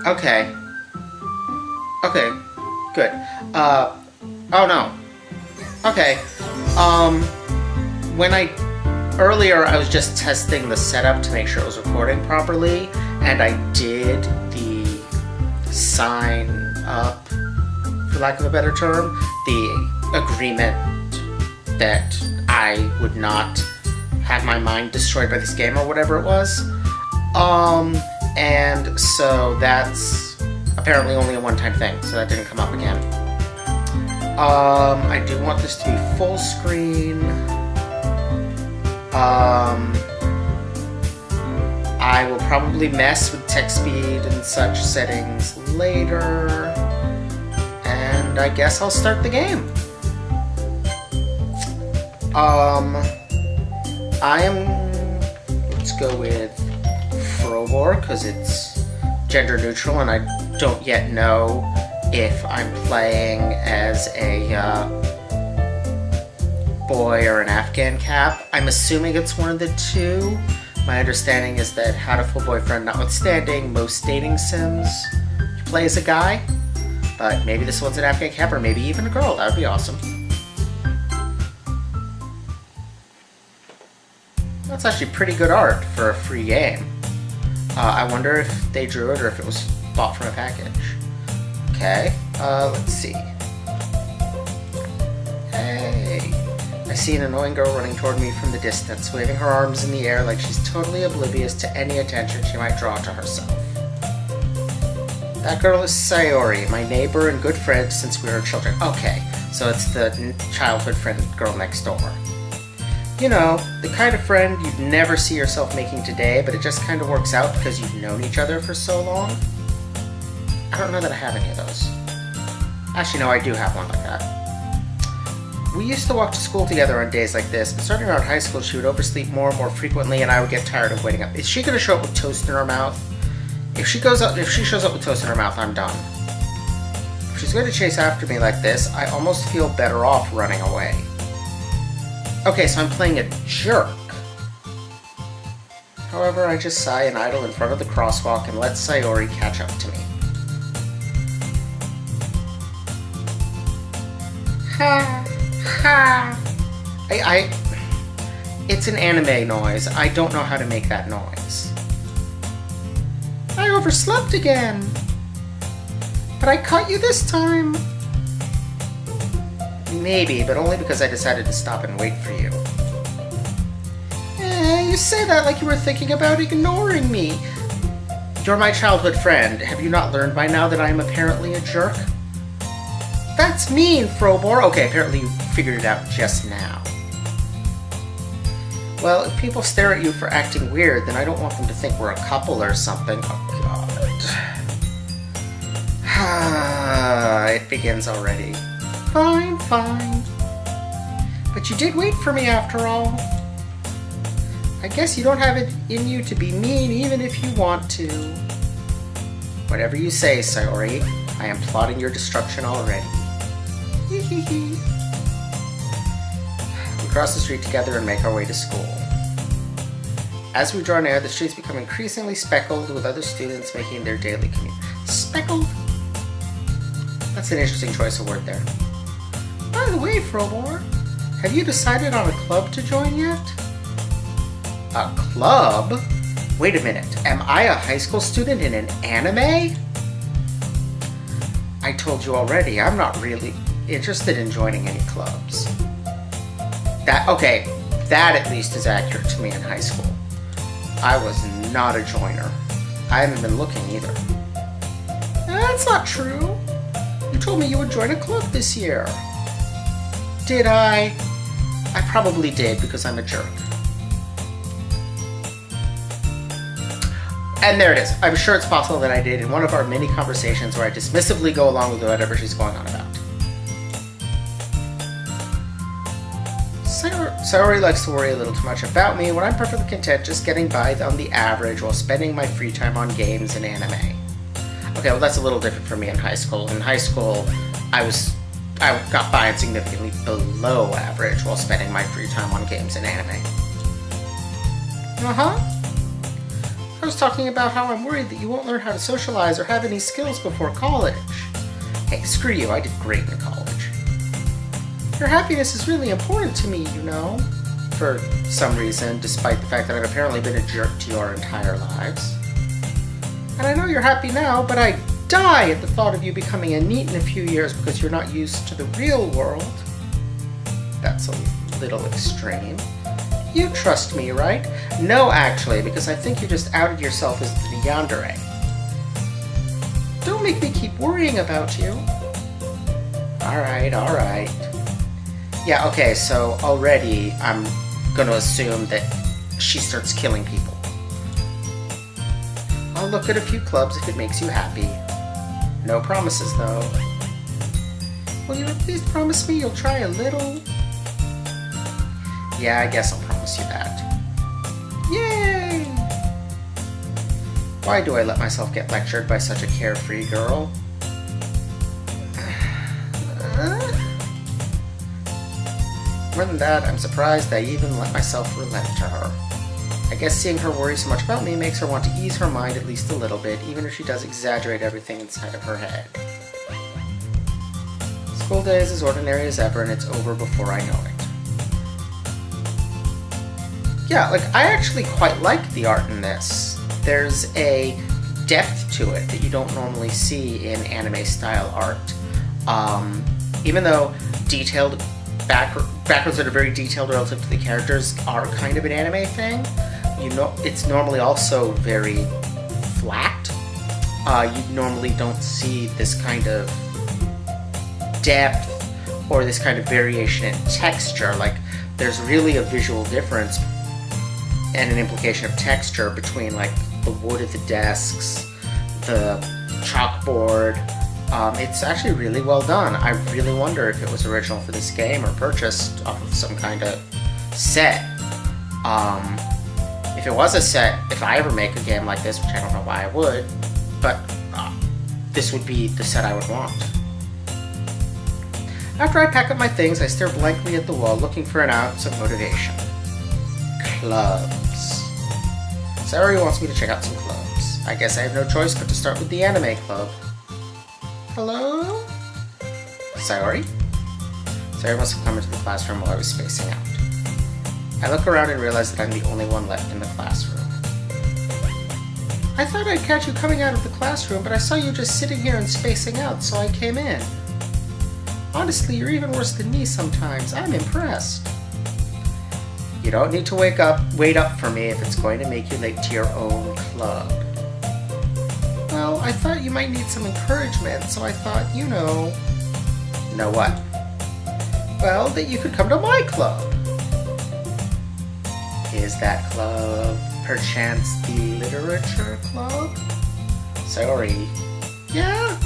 Okay. Okay. Good. Oh no. Okay. When earlier I was just testing the setup to make sure it was recording properly, and I did the sign up, for lack of a better term, the agreement that I would not have my mind destroyed by this game or whatever it was. And so that's apparently only a one-time thing, so that didn't come up again. I do want this to be full screen. I will probably mess with text speed and such settings later, and I guess I'll start the game. Let's go with Frobor, because it's gender neutral, and I don't yet know if I'm playing as a boy or an Afghan cap. I'm assuming it's one of the two. My understanding is that Hatoful Boyfriend notwithstanding, most dating sims you play as a guy, but maybe this one's an Afghan cap, or maybe even a girl. That would be awesome. That's actually pretty good art for a free game. I wonder if they drew it or if it was bought from a package. Okay, let's see. Hey, I see an annoying girl running toward me from the distance, waving her arms in the air like she's totally oblivious to any attention she might draw to herself. That girl is Sayori, my neighbor and good friend since we were children. Okay, so it's the childhood friend girl next door. You know, the kind of friend you'd never see yourself making today, but it just kind of works out because you've known each other for so long. I don't know that I have any of those. Actually, no, I do have one like that. We used to walk to school together on days like this, but starting around high school, she would oversleep more and more frequently, and I would get tired of waiting up. Is she going to show up with toast in her mouth? If she shows up with toast in her mouth, I'm done. If she's going to chase after me like this, I almost feel better off running away. Okay, so I'm playing a jerk. However, I just sigh and idle in front of the crosswalk and let Sayori catch up to me. Ha! Ha! It's an anime noise. I don't know how to make that noise. I overslept again. But I caught you this time. Maybe, but only because I decided to stop and wait for you. You say that like you were thinking about ignoring me. You're my childhood friend. Have you not learned by now that I am apparently a jerk? That's mean, Frobor. Okay, apparently you figured it out just now. Well, if people stare at you for acting weird, then I don't want them to think we're a couple or something. Oh, God. It begins already. Fine, fine. But you did wait for me after all. I guess you don't have it in you to be mean even if you want to. Whatever you say, Sayori. I am plotting your destruction already. We cross the street together and make our way to school. As we draw near, the streets become increasingly speckled with other students making their daily commute. Speckled? That's an interesting choice of word there. By the way, Frobor, have you decided on a club to join yet? A club? Wait a minute, am I a high school student in an anime? I told you already, I'm not really interested in joining any clubs. That at least is accurate to me in high school. I was not a joiner. I haven't been looking either. That's not true. You told me you would join a club this year. Did I? I probably did because I'm a jerk. And there it is. I'm sure it's possible that I did in one of our many conversations where I dismissively go along with whatever she's going on about. Sayori likes to worry a little too much about me when I'm perfectly content just getting by on the average while spending my free time on games and anime. Okay, well that's a little different for me in high school. In high school, I got by significantly below average while spending my free time on games and anime. Uh-huh. I was talking about how I'm worried that you won't learn how to socialize or have any skills before college. Hey, screw you, I did great in college. Your happiness is really important to me, you know. For some reason, despite the fact that I've apparently been a jerk to your entire lives. And I know you're happy now, but I die at the thought of you becoming a NEET in a few years because you're not used to the real world. That's a little extreme. You trust me, right? No, actually, because I think you just outed yourself as the yandere. Don't make me keep worrying about you. Alright. Yeah, okay, so already I'm gonna assume that she starts killing people. I'll look at a few clubs if it makes you happy. No promises, though. Will you at least promise me you'll try a little? Yeah, I guess I'll promise you that. Yay! Why do I let myself get lectured by such a carefree girl? More than that, I'm surprised I even let myself relent to her. I guess seeing her worry so much about me makes her want to ease her mind at least a little bit, even if she does exaggerate everything inside of her head. School day is as ordinary as ever, and it's over before I know it. Yeah, like, I actually quite like the art in this. There's a depth to it that you don't normally see in anime-style art. Even though detailed backgrounds that are very detailed relative to the characters are kind of an anime thing, you know, it's normally also very flat. You normally don't see this kind of depth or this kind of variation in texture. Like, there's really a visual difference and an implication of texture between, like, the wood of the desks, the chalkboard. It's actually really well done. I really wonder if it was original for this game or purchased off of some kind of set. If it was a set, if I ever make a game like this, which I don't know why I would, but this would be the set I would want. After I pack up my things, I stare blankly at the wall, looking for an ounce of motivation. Clubs. Sayori wants me to check out some clubs. I guess I have no choice but to start with the anime club. Hello? Sayori? Sayori must have come into the classroom while I was spacing out. I look around and realize that I'm the only one left in the classroom. I thought I'd catch you coming out of the classroom, but I saw you just sitting here and spacing out, so I came in. Honestly, you're even worse than me sometimes. I'm impressed. You don't need to wait up for me if it's going to make you late to your own club. Well, I thought you might need some encouragement, so I thought, you know... Know what? Well, that you could come to my club. Is that club perchance the literature club? Sorry. Yeah?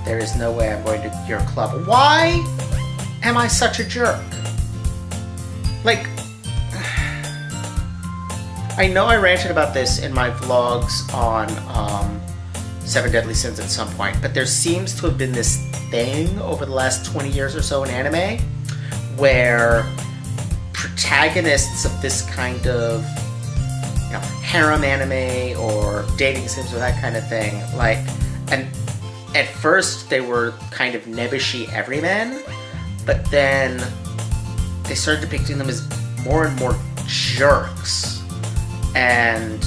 There is no way I'm going to your club. Why am I such a jerk? Like, I know I ranted about this in my vlogs on 7 Deadly Sins at some point, but there seems to have been this thing over the last 20 years or so in anime where protagonists of this kind of, you know, harem anime or dating sims or that kind of thing, like, and at first they were kind of nebbishy everymen, but then they started depicting them as more and more jerks. And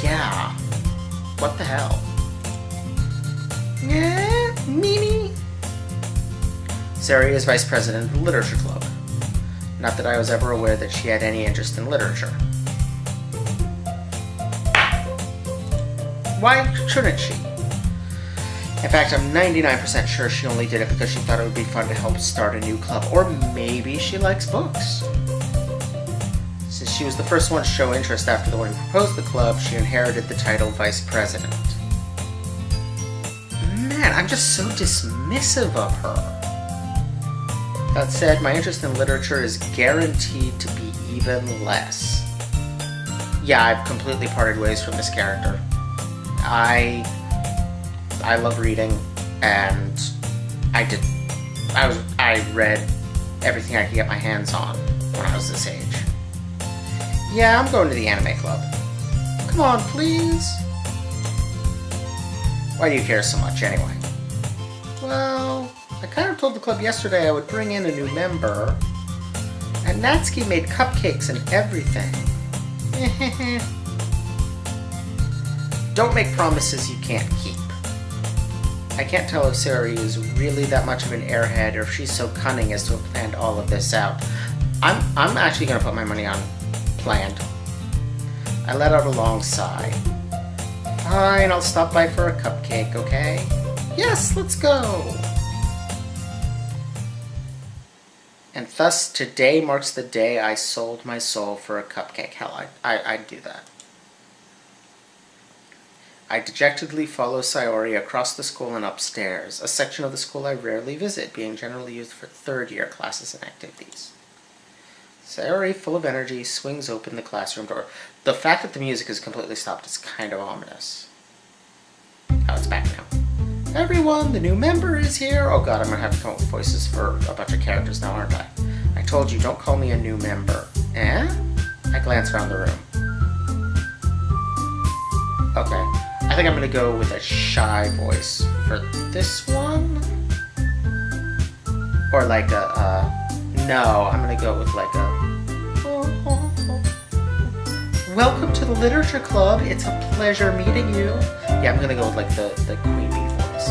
yeah, what the hell? Yeah, Mimi. Sari is vice president of the literature club. Not that I was ever aware that she had any interest in literature. Why shouldn't she? In fact, I'm 99% sure she only did it because she thought it would be fun to help start a new club. Or maybe she likes books. Since she was the first one to show interest after the one who proposed the club, she inherited the title Vice President. Man, I'm just so dismissive of her. That said, my interest in literature is guaranteed to be even less. Yeah, I've completely parted ways from this character. I love reading, and I read everything I could get my hands on when I was this age. Yeah, I'm going to the anime club. Come on, please. Why do you care so much, anyway? Well, I kind of told the club yesterday I would bring in a new member. And Natsuki made cupcakes and everything. Don't make promises you can't keep. I can't tell if Sayori is really that much of an airhead or if she's so cunning as to have planned all of this out. I'm actually going to put my money on planned. I let out a long sigh. Fine, I'll stop by for a cupcake, okay? Yes, let's go! And thus, today marks the day I sold my soul for a cupcake. Hell, I'd do that. I dejectedly follow Sayori across the school and upstairs, a section of the school I rarely visit, being generally used for third-year classes and activities. Sayori, full of energy, swings open the classroom door. The fact that the music is completely stopped is kind of ominous. Oh, it's back now. Everyone, the new member is here! Oh god, I'm gonna have to come up with voices for a bunch of characters now, aren't I? I told you, don't call me a new member. Eh? I glance around the room. Okay. I think I'm gonna go with a shy voice for this one. Or like no, I'm gonna go with like a... Welcome to the Literature Club, it's a pleasure meeting you. Yeah, I'm gonna go with like the queen bee voice.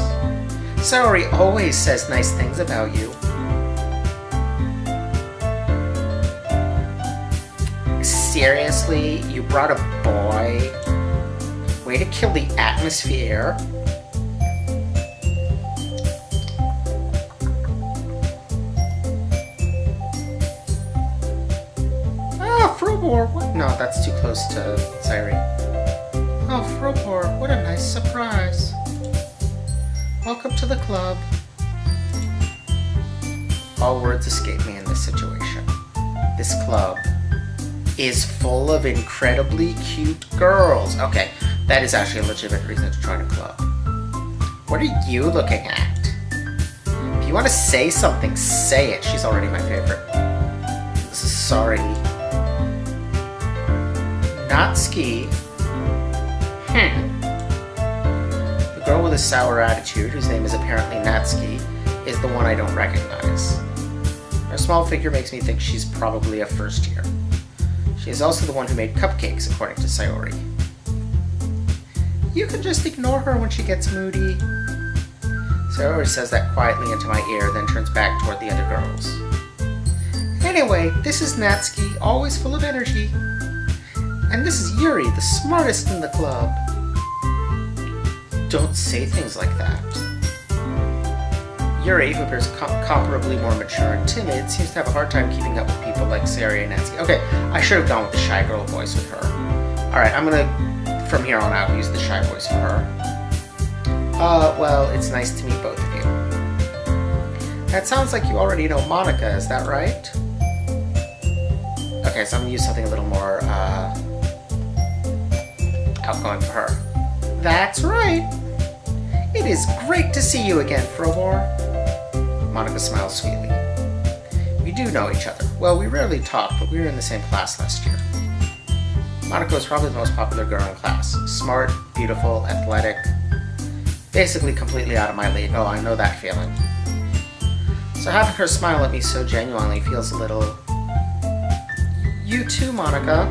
Sayori always says nice things about you. Seriously? You brought a boy? Way to kill the atmosphere. Oh, Frobor, what? No, that's too close to Sayori. Oh, Frobor, what a nice surprise. Welcome to the club. All words escape me in this situation. This club is full of incredibly cute girls. Okay, that is actually a legitimate reason to join a club. What are you looking at? If you want to say something, say it. She's already my favorite. Sorry. Natsuki. The girl with a sour attitude, whose name is apparently Natsuki, is the one I don't recognize. Her small figure makes me think she's probably a first year. She is also the one who made cupcakes, according to Sayori. You can just ignore her when she gets moody. Sayori says that quietly into my ear, then turns back toward the other girls. Anyway, this is Natsuki, always full of energy. And this is Yuri, the smartest in the club. Don't say things like that. Yuri, who appears comparably more mature and timid, seems to have a hard time keeping up with people like Sayori and Natsuki. Okay, I should have gone with the shy girl voice with her. Alright, I'm gonna, from here on out, use the shy voice for her. Well, it's nice to meet both of you. That sounds like you already know Monica, is that right? Okay, so I'm gonna use something a little more, outgoing for her. That's right! It is great to see you again, Frobor. Monica smiles sweetly. We do know each other. Well, we rarely talk, but we were in the same class last year. Monica was probably the most popular girl in class. Smart, beautiful, athletic. Basically completely out of my league. Oh, I know that feeling. So having her smile at me so genuinely feels a little... You too, Monica.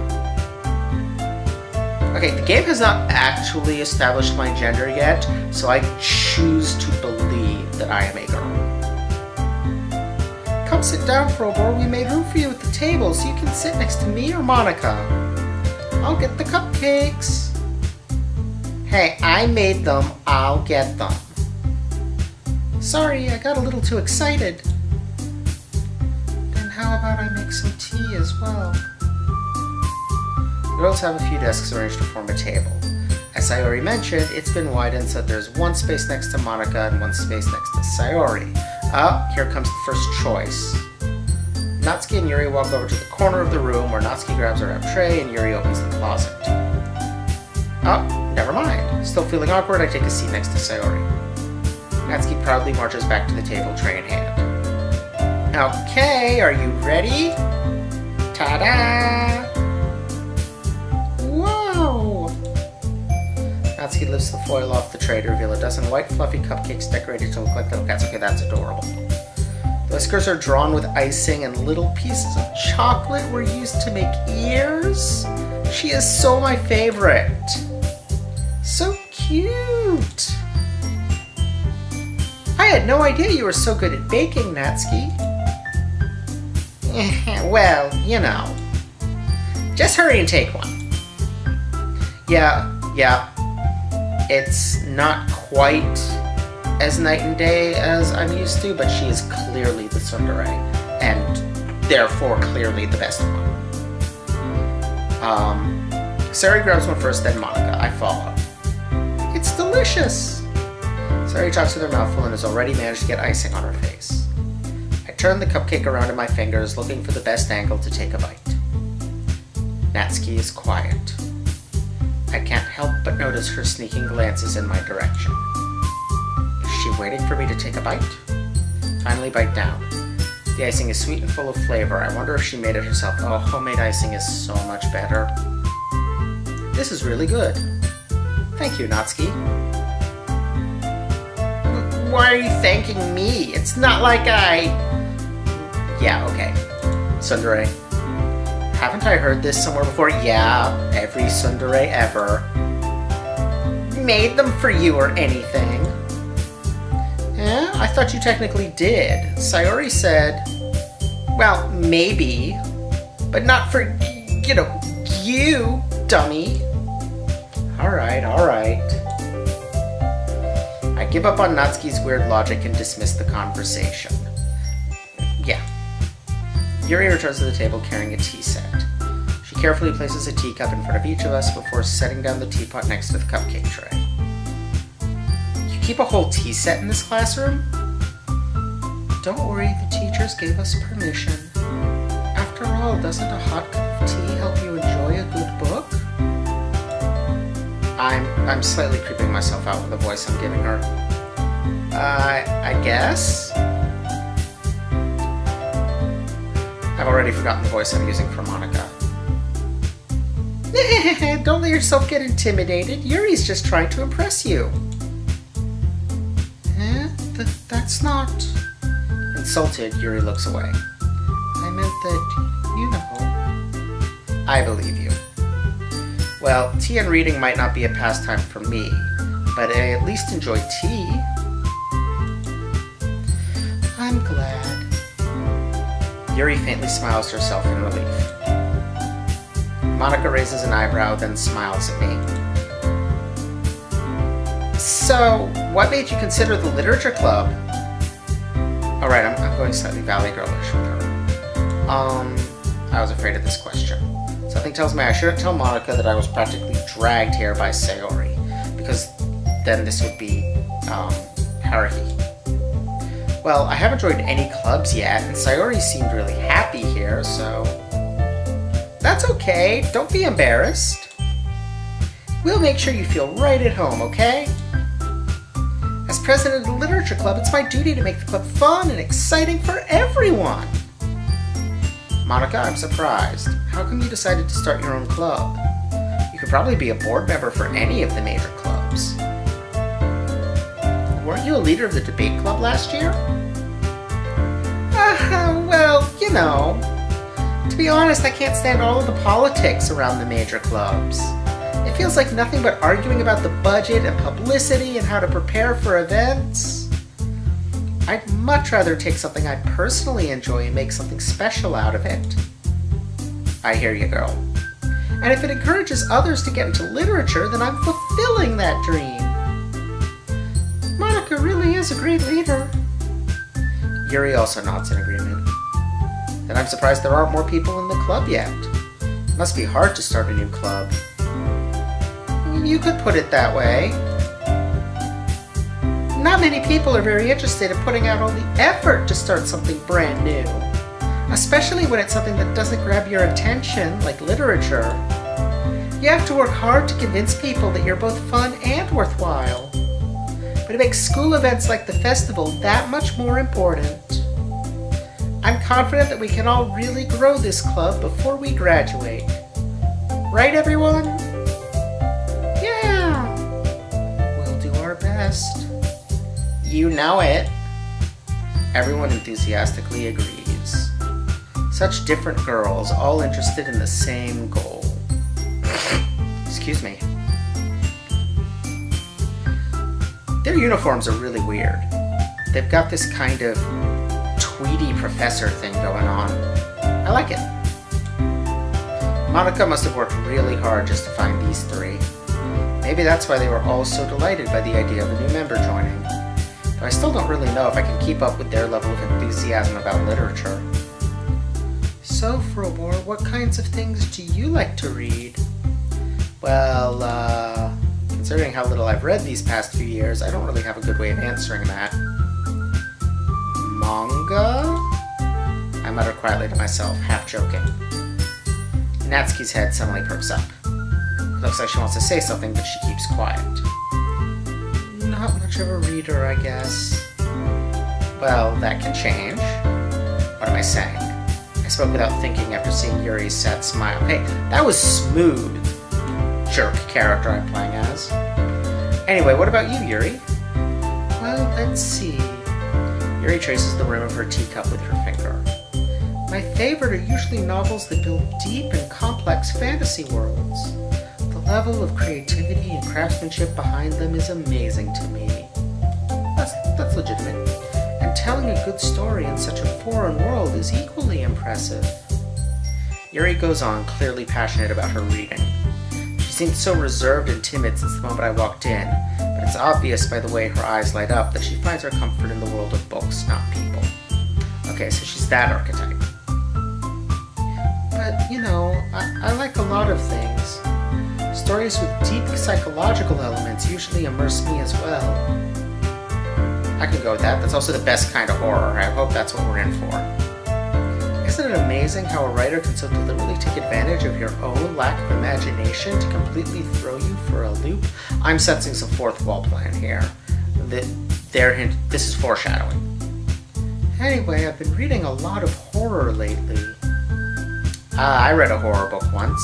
Okay, the game has not actually established my gender yet, so I choose to believe that I am a girl. Come sit down, Frobor. We made room for you at the table, so you can sit next to me or Monica. I'll get the cupcakes. Hey, I made them. I'll get them. Sorry, I got a little too excited. Then how about I make some tea as well? The girls have a few desks arranged to form a table. As Sayori mentioned, it's been widened so that there's one space next to Monica and one space next to Sayori. Here comes the first choice. Natsuki and Yuri walk over to the corner of the room where Natsuki grabs her tray and Yuri opens the closet. Oh, never mind. Still feeling awkward, I take a seat next to Sayori. Natsuki proudly marches back to the table, tray in hand. Okay, are you ready? Ta-da! Whoa! Natsuki lifts the foil off the tray to reveal a dozen white, fluffy cupcakes decorated to look like little cats. Okay, that's adorable. The whiskers are drawn with icing and little pieces of chocolate were used to make ears. She is so my favorite. So cute. I had no idea you were so good at baking, Natsuki. Well, you know. Just hurry and take one. Yeah. It's not quite as night and day as I'm used to, but she is clearly the tsundere, and therefore clearly the best one. Sari grabs one first, then Monica. I follow. It's delicious! Sari talks with her mouth full and has already managed to get icing on her face. I turn the cupcake around in my fingers, looking for the best angle to take a bite. Natsuki is quiet. I can't help but notice her sneaking glances in my direction. Is she waiting for me to take a bite? Finally bite down. The icing is sweet and full of flavor. I wonder if she made it herself. Oh, homemade icing is so much better. This is really good. Thank you, Natsuki. Why are you thanking me? It's not like I... Yeah, okay. Tsundere. Haven't I heard this somewhere before? Yeah, every tsundere ever. Made them for you or anything. Eh? I thought you technically did. Sayori said, well, maybe, but not for, you, dummy. Alright. I give up on Natsuki's weird logic and dismiss the conversation. Yeah. Yuri returns to the table carrying a tea set. She carefully places a teacup in front of each of us before setting down the teapot next to the cupcake tray. You keep a whole tea set in this classroom? Don't worry, the teachers gave us permission. After all, doesn't a hot cup of tea help you enjoy a good book? I'm slightly creeping myself out with the voice I'm giving her. I guess? I've already forgotten the voice I'm using for Monica. Don't let yourself get intimidated. Yuri's just trying to impress you. That's not... Insulted, Yuri looks away. I meant that, I believe you. Well, tea and reading might not be a pastime for me, but I at least enjoy tea. I'm glad. Yuri faintly smiles to herself in relief. Monica raises an eyebrow, then smiles at me. So, what made you consider the literature club? Alright, I'm going slightly Valley Girlish with her. I was afraid of this question. Something tells me I shouldn't tell Monica that I was practically dragged here by Sayori, because then this would be, haruhi. Well, I haven't joined any clubs yet, and Sayori seemed really happy here, so... That's okay, don't be embarrassed. We'll make sure you feel right at home, okay? As president of the Literature Club, it's my duty to make the club fun and exciting for everyone. Monica, I'm surprised. How come you decided to start your own club? You could probably be a board member for any of the major clubs. Weren't you a leader of the debate club last year? Well, To be honest, I can't stand all of the politics around the major clubs. It feels like nothing but arguing about the budget and publicity and how to prepare for events. I'd much rather take something I personally enjoy and make something special out of it. I hear you, girl. And if it encourages others to get into literature, then I'm fulfilling that dream. Monica really is a great leader. Yuri also nods in agreement. Then I'm surprised there aren't more people in the club yet. It must be hard to start a new club. You could put it that way. Not many people are very interested in putting out all the effort to start something brand new. Especially when it's something that doesn't grab your attention, like literature. You have to work hard to convince people that you're both fun and worthwhile. But it makes school events like the festival that much more important. I'm confident that we can all really grow this club before we graduate. Right, everyone? Yeah! best. You know it. Everyone enthusiastically agrees. Such different girls, all interested in the same goal. Excuse me. Their uniforms are really weird. They've got this kind of tweedy professor thing going on. I like it. Monica must have worked really hard just to find these three. Maybe that's why they were all so delighted by the idea of a new member joining. But I still don't really know if I can keep up with their level of enthusiasm about literature. So, Frobor, what kinds of things do you like to read? Well, considering how little I've read these past few years, I don't really have a good way of answering that. Manga? I mutter quietly to myself, half joking. Natsuki's head suddenly perks up. It looks like she wants to say something, but she keeps quiet. Not much of a reader, I guess. Well, that can change. What am I saying? I spoke without thinking after seeing Yuri's sad smile. Hey, that was smooth. Jerk character I'm playing as. Anyway, what about you, Yuri? Well, let's see. Yuri traces the rim of her teacup with her finger. My favorite are usually novels that build deep and complex fantasy worlds. The level of creativity and craftsmanship behind them is amazing to me. That's legitimate. And telling a good story in such a foreign world is equally impressive. Yuri goes on, clearly passionate about her reading. She seemed so reserved and timid since the moment I walked in, but it's obvious by the way her eyes light up that she finds her comfort in the world of books, not people. Okay, so she's that archetype. But, you know, I like a lot of things. Stories with deep psychological elements usually immerse me as well. I can go with that. That's also the best kind of horror. I hope that's what we're in for. Isn't it amazing how a writer can so deliberately take advantage of your own lack of imagination to completely throw you for a loop? I'm sensing some fourth wall plan here. This is foreshadowing. Anyway, I've been reading a lot of horror lately. I read a horror book once.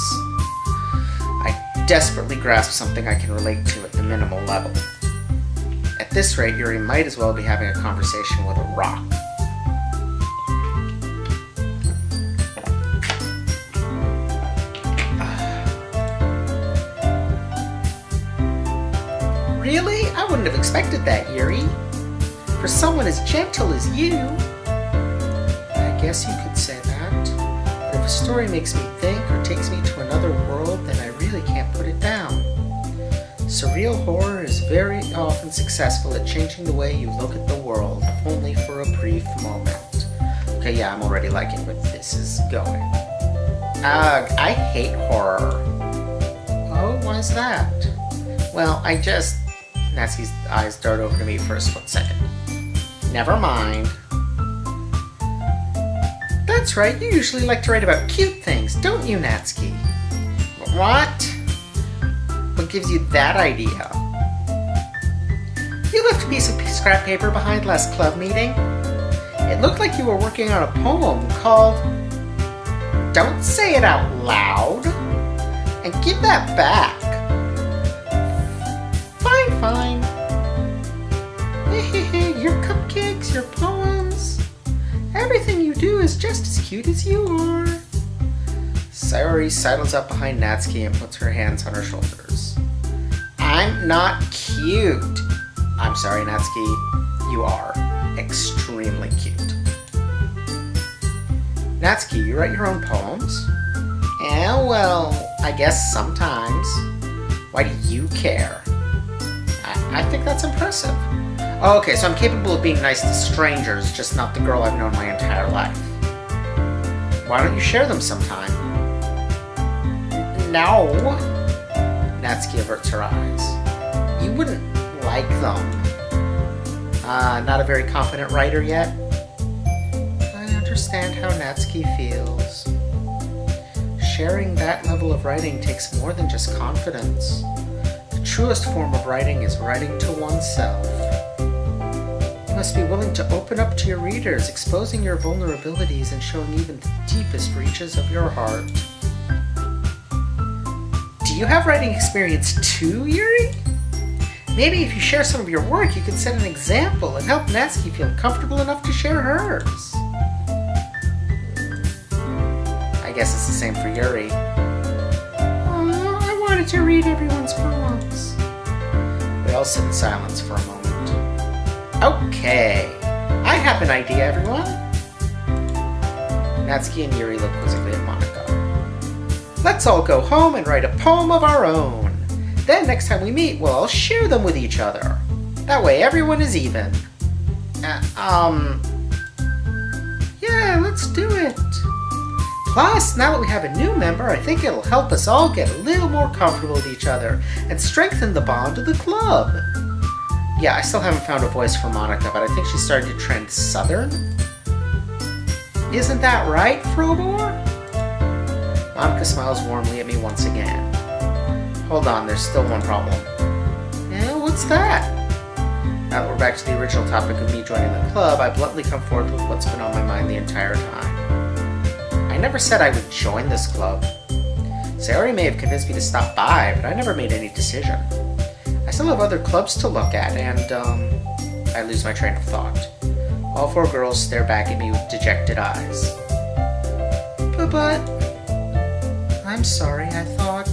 I desperately grasped something I can relate to at the minimal level. At this rate, Yuri might as well be having a conversation with a rock. Really? I wouldn't have expected that, Yuri. For someone as gentle as you. I guess you could say that. But if a story makes me think or takes me to another world, then I really can't put it down. Surreal horror is very often successful at changing the way you look at the world, only for a brief moment. Okay, yeah, I'm already liking where this is going. I hate horror. Oh, why's that? Well, Natsuki's eyes dart over to me for a split second. Never mind. That's right, you usually like to write about cute things, don't you, Natsuki? What? What gives you that idea? You left a piece of scrap paper behind last club meeting. It looked like you were working on a poem called... Don't say it out loud! And give that back! Fine. Your cupcakes, your poems... Everything you do is just as cute as you are. Sayori sidles up behind Natsuki and puts her hands on her shoulders. I'm not cute. I'm sorry, Natsuki. You are extremely cute. Natsuki, you write your own poems? Yeah, well, I guess sometimes. Why do you care? I think that's impressive. Oh, okay, so I'm capable of being nice to strangers, just not the girl I've known my entire life. Why don't you share them sometime? No. Natsuki averts her eyes. You wouldn't like them. Not a very confident writer yet? I understand how Natsuki feels. Sharing that level of writing takes more than just confidence. The truest form of writing is writing to oneself. You must be willing to open up to your readers, exposing your vulnerabilities and showing even the deepest reaches of your heart. Do you have writing experience too, Yuri? Maybe if you share some of your work, you can set an example and help Natsuki feel comfortable enough to share hers. I guess it's the same for Yuri. Oh, I wanted to read everyone's poems. We all sit in silence for a moment. Okay, I have an idea, everyone. Natsuki and Yuri look quizzically at Monika. Let's all go home and write a poem of our own. Then next time we meet, we'll all share them with each other. That way everyone is even. Yeah, let's do it. Plus, now that we have a new member, I think it'll help us all get a little more comfortable with each other and strengthen the bond of the club. Yeah, I still haven't found a voice for Monika, but I think she's starting to trend southern. Isn't that right, Frobor? Monika smiles warmly at me once again. Hold on, there's still one problem. Yeah, what's that? Now that we're back to the original topic of me joining the club, I bluntly come forth with what's been on my mind the entire time. I never said I would join this club. Sayori may have convinced me to stop by, but I never made any decision. I still have other clubs to look at, and, I lose my train of thought. All four girls stare back at me with dejected eyes. But, I'm sorry, I thought.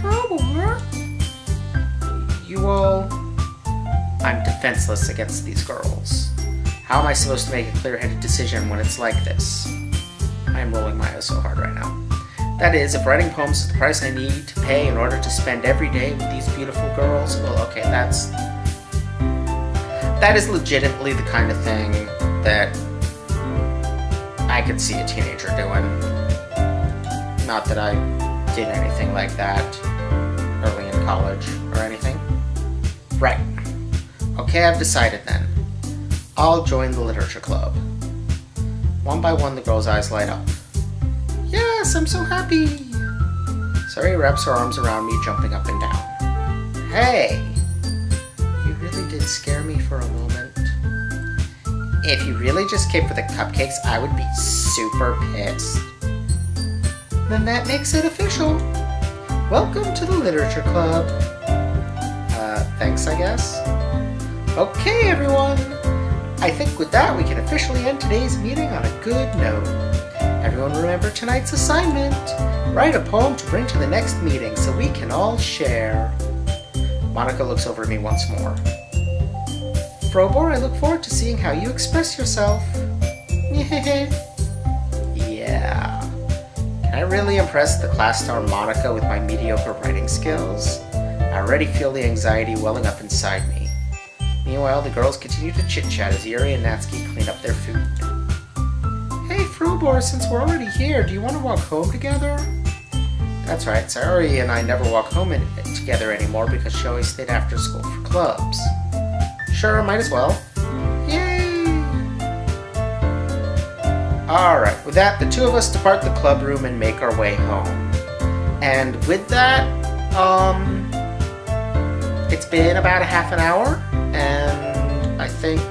Frobor? You all... I'm defenseless against these girls. How am I supposed to make a clear-headed decision when it's like this? I am rolling my eyes so hard right now. That is, if writing poems is the price I need to pay in order to spend every day with these beautiful girls, well, okay, that is legitimately the kind of thing that I could see a teenager doing. Not that I did anything like that early in college or anything. Right. Okay, I've decided then. I'll join the literature club. One by one, the girl's eyes light up. Yes, I'm so happy! Sayori wraps her arms around me, jumping up and down. Hey! You really did scare me for a moment. If you really just came for the cupcakes, I would be super pissed. Then that makes it official. Welcome to the Literature Club. Thanks, I guess. Okay, everyone. I think with that, we can officially end today's meeting on a good note. Everyone remember tonight's assignment. Write a poem to bring to the next meeting so we can all share. Monika looks over at me once more. Frobor, I look forward to seeing how you express yourself. Yeah. Can I really impress the class star Monika with my mediocre writing skills? I already feel the anxiety welling up inside me. Meanwhile, the girls continue to chit-chat as Yuri and Natsuki clean up their food. Hey Frobor, since we're already here, do you want to walk home together? That's right, Sayori and I never walk home together anymore because she always stayed after school for clubs. Sure, might as well. Yay! Alright, with that, the two of us depart the club room and make our way home. And with that, it's been about a half an hour, and I think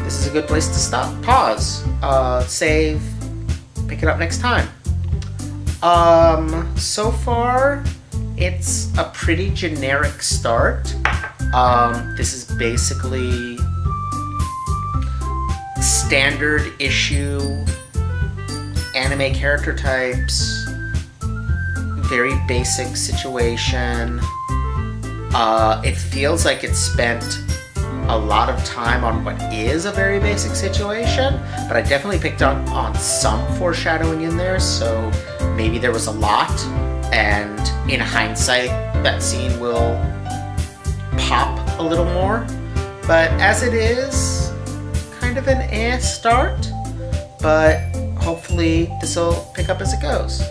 this is a good place to stop. Pause. Save. Pick it up next time. So far, it's a pretty generic start. This is basically standard issue anime character types, very basic situation. It feels like it spent a lot of time on what is a very basic situation, but I definitely picked up on some foreshadowing in there, so maybe there was a lot, and in hindsight, that scene will pop a little more. But as it is, kind of an start, but hopefully this will pick up as it goes.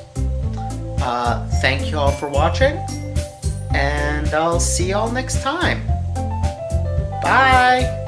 Thank you all for watching, and I'll see y'all next time. Bye!